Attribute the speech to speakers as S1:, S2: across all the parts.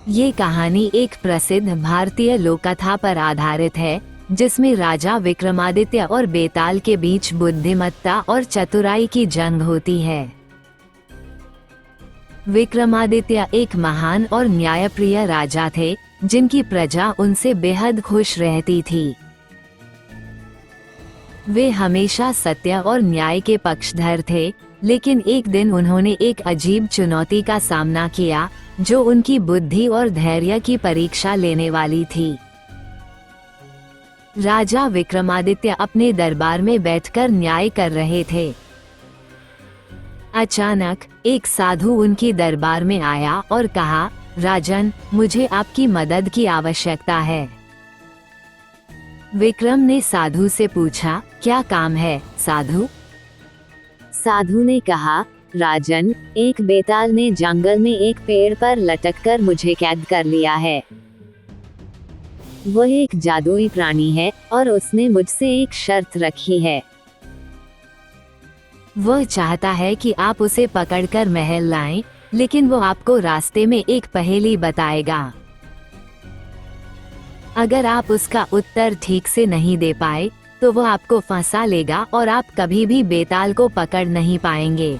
S1: ये कहानी एक प्रसिद्ध भारतीय लोककथा पर आधारित है, जिसमें राजा विक्रमादित्य और बेताल के बीच बुद्धिमत्ता और चतुराई की जंग होती है। विक्रमादित्य एक महान और न्यायप्रिय राजा थे, जिनकी प्रजा उनसे बेहद खुश रहती थी। वे हमेशा सत्य और न्याय के पक्षधर थे, लेकिन एक दिन उन्होंने एक अजीब चुनौती का सामना किया, जो उनकी बुद्धि और धैर्य की परीक्षा लेने वाली थी। राजा विक्रमादित्य अपने दरबार में बैठकर न्याय कर रहे थे। अचानक एक साधु उनकी दरबार में आया और कहा, राजन, मुझे आपकी मदद की आवश्यकता है। विक्रम ने साधु से पूछा, क्या काम है साधु? साधु ने कहा, राजन, एक बेताल ने जंगल में एक पेड़ पर लटककर मुझे कैद कर लिया है। वह एक जादुई प्राणी है और उसने मुझसे एक शर्त रखी है। वह चाहता है कि आप उसे पकड़कर महल लाएं, लेकिन वो आपको रास्ते में एक पहेली बताएगा। अगर आप उसका उत्तर ठीक से नहीं दे पाए, तो वह आपको फंसा लेगा और आप कभी भी बेताल को पकड़ नहीं पाएंगे।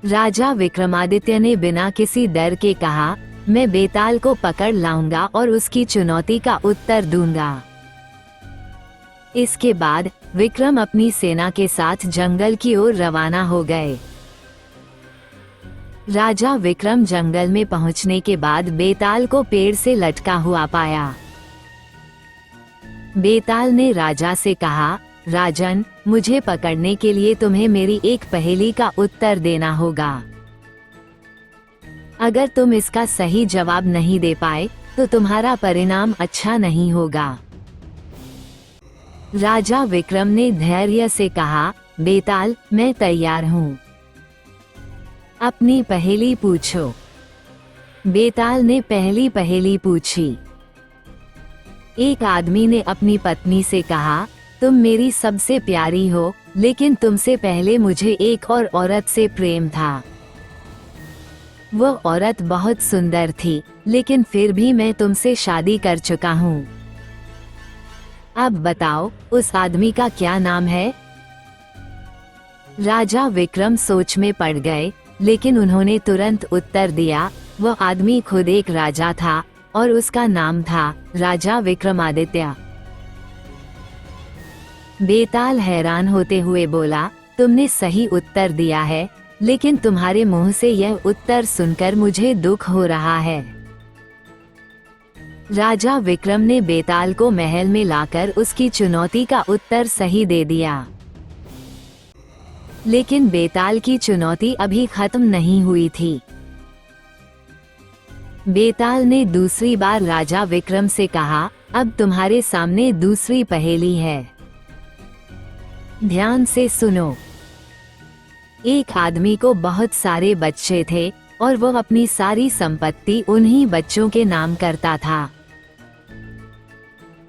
S1: राजा विक्रमादित्य ने बिना किसी डर के कहा, मैं बेताल को पकड़ लाऊंगा और उसकी चुनौती का उत्तर दूंगा। इसके बाद विक्रम अपनी सेना के साथ जंगल की ओर रवाना हो गए। राजा विक्रम जंगल में पहुंचने के बाद बेताल को पेड़ से लटका हुआ पाया। बेताल ने राजा से कहा, राजन, मुझे पकड़ने के लिए तुम्हें मेरी एक पहेली का उत्तर देना होगा। अगर तुम इसका सही जवाब नहीं दे पाए, तो तुम्हारा परिणाम अच्छा नहीं होगा। राजा विक्रम ने धैर्य से कहा, बेताल, मैं तैयार हूँ। अपनी पहेली पूछो। बेताल ने पहली पहेली पूछी। एक आदमी ने अपनी पत्नी से कहा, तुम मेरी सबसे प्यारी हो, लेकिन तुमसे पहले मुझे एक और औरत से प्रेम था। वह औरत बहुत सुंदर थी, लेकिन फिर भी मैं तुमसे शादी कर चुका हूँ। अब बताओ, उस आदमी का क्या नाम है? राजा विक्रम सोच में पड़ गए, लेकिन उन्होंने तुरंत उत्तर दिया, वह आदमी खुद एक राजा था और उसका नाम था राजा विक्रमादित्य। बेताल हैरान होते हुए बोला, तुमने सही उत्तर दिया है, लेकिन तुम्हारे मुंह से यह उत्तर सुनकर मुझे दुख हो रहा है। राजा विक्रम ने बेताल को महल में लाकर उसकी चुनौती का उत्तर सही दे दिया। लेकिन बेताल की चुनौती अभी खत्म नहीं हुई थी। बेताल ने दूसरी बार राजा विक्रम से कहा, अब तुम्हारे सामने दूसरी पहेली है। ध्यान से सुनो। एक आदमी को बहुत सारे बच्चे थे और वह अपनी सारी संपत्ति उन्हीं बच्चों के नाम करता था।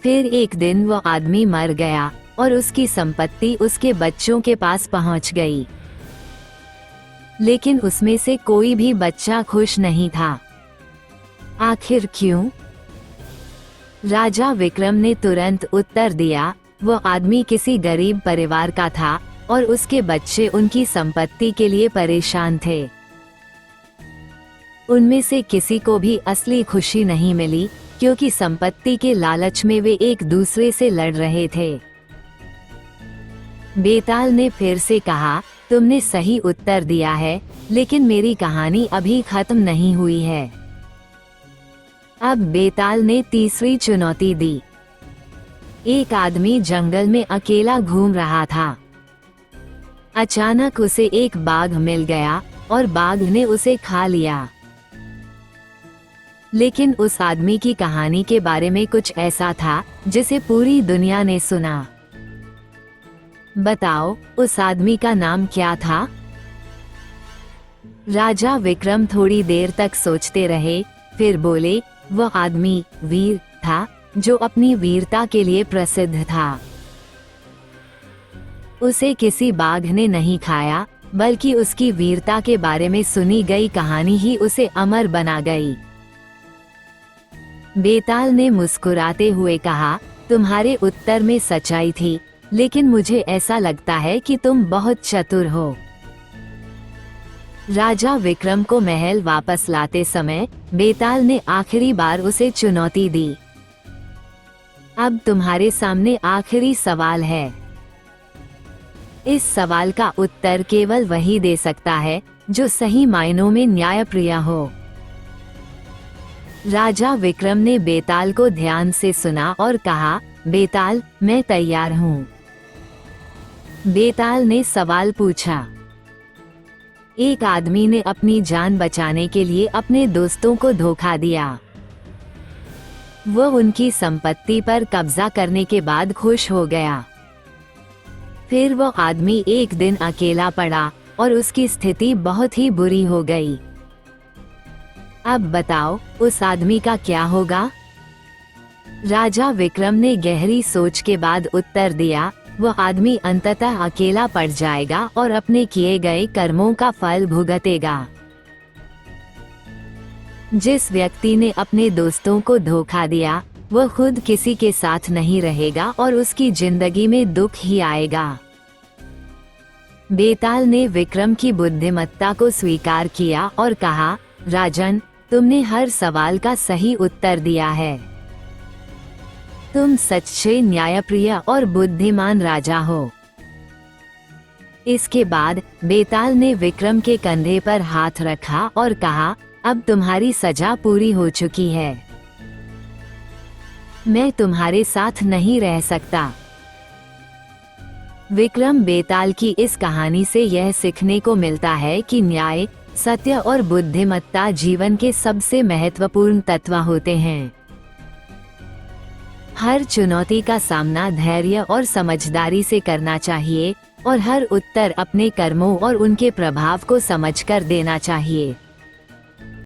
S1: फिर एक दिन वह आदमी मर गया और उसकी संपत्ति उसके बच्चों के पास पहुंच गई। लेकिन उसमें से कोई भी बच्चा खुश नहीं था। आखिर क्यों? राजा विक्रम ने तुरंत उत्तर दिया, वह आदमी किसी गरीब परिवार का था और उसके बच्चे उनकी संपत्ति के लिए परेशान थे। उनमें से किसी को भी असली खुशी नहीं मिली, क्योंकि संपत्ति के लालच में वे एक दूसरे से लड़ रहे थे। बेताल ने फिर से कहा, तुमने सही उत्तर दिया है, लेकिन मेरी कहानी अभी खत्म नहीं हुई है। अब बेताल ने तीसरी चुनौती दी। एक आदमी जंगल में अकेला घूम रहा था। अचानक उसे एक बाघ मिल गया और बाघ ने उसे खा लिया। लेकिन उस आदमी की कहानी के बारे में कुछ ऐसा था जिसे पूरी दुनिया ने सुना। बताओ, उस आदमी का नाम क्या था? राजा विक्रम थोड़ी देर तक सोचते रहे, फिर बोले, वह आदमी वीर था, जो अपनी वीरता के लिए प्रसिद्ध था। उसे किसी बाघ ने नहीं खाया, बल्कि उसकी वीरता के बारे में सुनी गई कहानी ही उसे अमर बना गई। बेताल ने मुस्कुराते हुए कहा, तुम्हारे उत्तर में सच्चाई थी, लेकिन मुझे ऐसा लगता है कि तुम बहुत चतुर हो। राजा विक्रम को महल वापस लाते समय बेताल ने आखिरी बार उसे चुनौती दी। अब तुम्हारे सामने आखिरी सवाल है। इस सवाल का उत्तर केवल वही दे सकता है जो सही मायनों में न्यायप्रिय हो। राजा विक्रम ने बेताल को ध्यान से सुना और कहा, बेताल, मैं तैयार हूँ। बेताल ने सवाल पूछा। एक आदमी ने अपनी जान बचाने के लिए अपने दोस्तों को धोखा दिया। वह उनकी संपत्ति पर कब्जा करने के बाद खुश हो गया। फिर वह आदमी एक दिन अकेला पड़ा और उसकी स्थिति बहुत ही बुरी हो गई। अब बताओ, उस आदमी का क्या होगा? राजा विक्रम ने गहरी सोच के बाद उत्तर दिया, वह आदमी अंततः अकेला पड़ जाएगा और अपने किए गए कर्मों का फल भुगतेगा। जिस व्यक्ति ने अपने दोस्तों को धोखा दिया, वह खुद किसी के साथ नहीं रहेगा और उसकी जिंदगी में दुख ही आएगा। बेताल ने विक्रम की बुद्धिमत्ता को स्वीकार किया और कहा, राजन, तुमने हर सवाल का सही उत्तर दिया है। तुम सच्चे, न्यायप्रिय और बुद्धिमान राजा हो। इसके बाद बेताल ने विक्रम के कंधे पर हाथ रखा और कहा, अब तुम्हारी सजा पूरी हो चुकी है। मैं तुम्हारे साथ नहीं रह सकता। विक्रम बेताल की इस कहानी से यह सीखने को मिलता है कि न्याय, सत्य और बुद्धिमत्ता जीवन के सबसे महत्वपूर्ण तत्व होते हैं। हर चुनौती का सामना धैर्य और समझदारी से करना चाहिए और हर उत्तर अपने कर्मों और उनके प्रभाव को समझकर देना चाहिए।